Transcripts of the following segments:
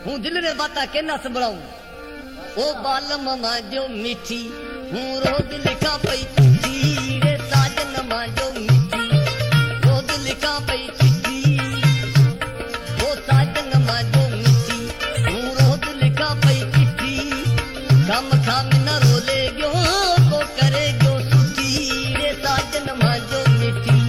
हूँ दिल ने बाता केना संभड़ाऊं ओ बालम मां जो मीठी हूँ रोज लिखा पई चिट्ठी रे साजन मां जो मीठी रोज लिखा पई चिट्ठी ओ साजन मां जो मीठी हूँ रोज लिखा पई चिट्ठी कम खाम न रोले गयो को करे गयो सुठी रे साजन मां जो मीठी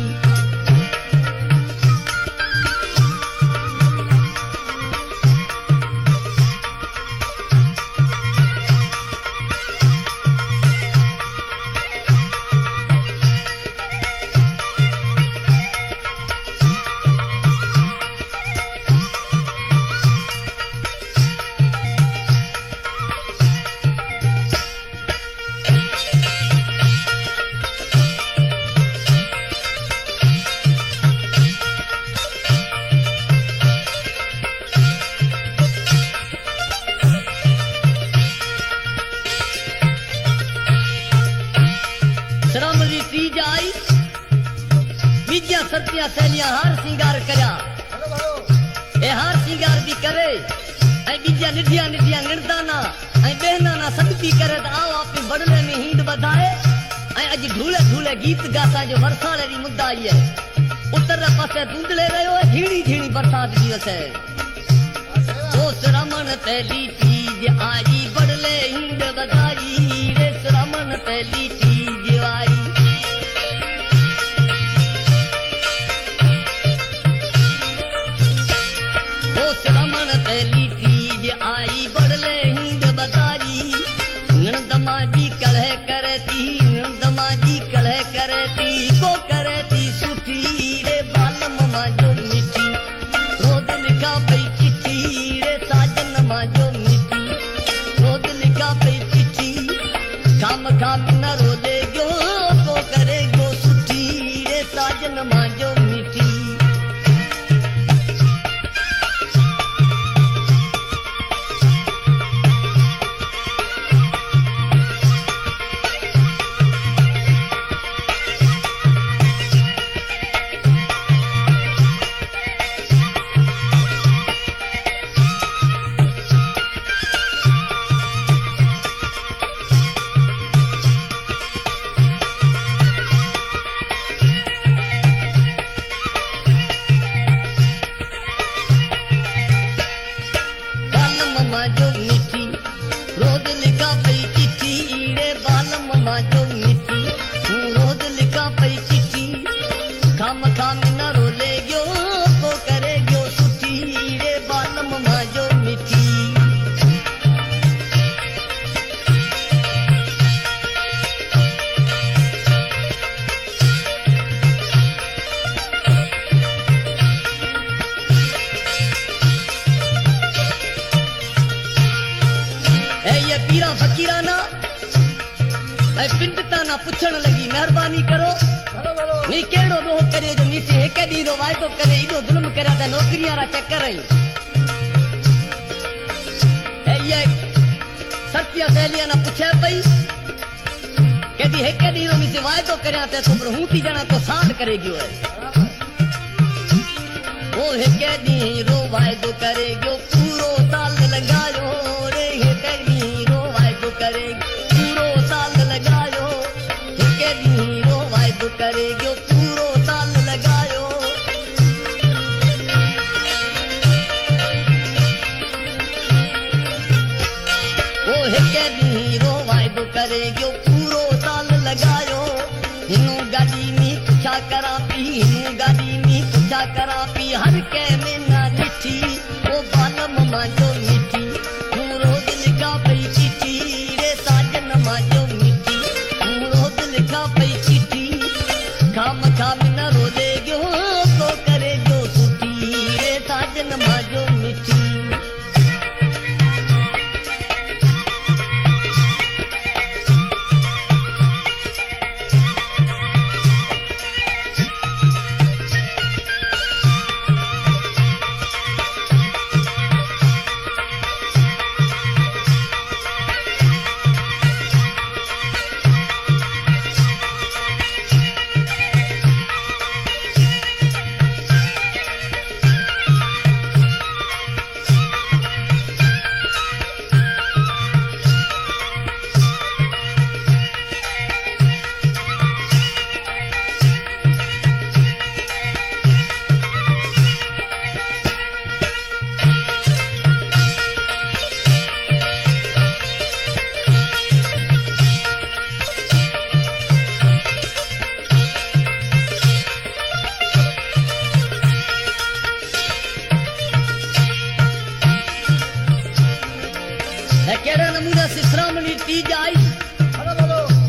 सत्या सहेलियां हार सिंगार करया ए हार सिंगार भी करे ऐ बीजा निधिया निधिया निर्दाना ऐ बहना ना सबकी करे त आओ आपे बड़ले में हींद बधाए ऐ अज ढूले ढूले गीत गाता जो वरसाले री मुद्दा आई है उत्तर पासे दूंदले रहो झीणी झीणी बरसात दिवस है ओ श्रमण पहली तीज आई बड़ले हींद बधाई रे श्रमण पहली तीज आई श्रमण पहली तीज आई बड़ले हींद बतारी नंदमा जी कलह करती नंदमा जी कलह करती को करती सुठी रे बालम मां जो मीठी रोज लिखा पई चिट्ठी रे साजन मां जो मीठी रोज लिखा पई चिट्ठी खाम खाम न रोले गयो को करे गो सुठी रे साजन मां जो मीठी पुछण लगी मेहरबानी करो नी केड़ो दोह करे जो नीचे एक दी रो वायदो करे इदो जुल्म करा ता नौकरियां रा चक्कर रही ए ये सत्या सहेलियां ना पूछे पई केदी एक दी रो नीचे वायदो करया ते तो हूंती जना तो साथ करेगी ओ एक दी रो वायदो करेगी पूरो साल लगायो रे एक दी रो वायदो करेगी पूरो साल लगायो हीरो वायदो करेगो पूरो साल लगायो ओ हीरो वायदो करेगो पूरो साल लगायो हिनू गाड़ी में पूछा करा पी हिनू गाड़ी में पूछा करा पी हर के में ना लिठी ओ बालम मां जो मीठी हूँ रोज लिखा पई चिट्ठी रे साजन मां जो मीठी हूँ रोज लिखा पई चिट्ठी खाम खाम न रोले गयो को करे जो सुठी रे साजन मां जो मीठी है केड़ा नमूना सिसरामणी तीज आई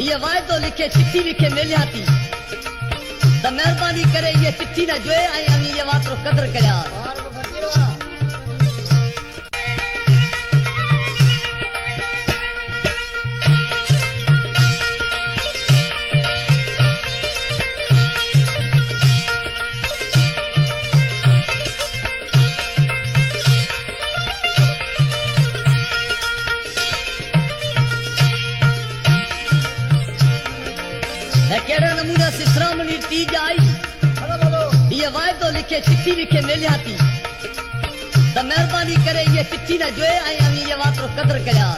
ये वायदो लिखे चिट्ठी लिखे मिलिया थी त मेहरबानी करे ये चिट्ठी न जोए ऐं अमी ये वातरो कदर करिया है केड़ा नमूना सिसरामणी तीज आई ये वायदो लिखे चिट्ठी लिखे मिलिया थी त मेहरबानी करे ये चिट्ठी न जोए ऐं अमी ये वातरो कदर करिया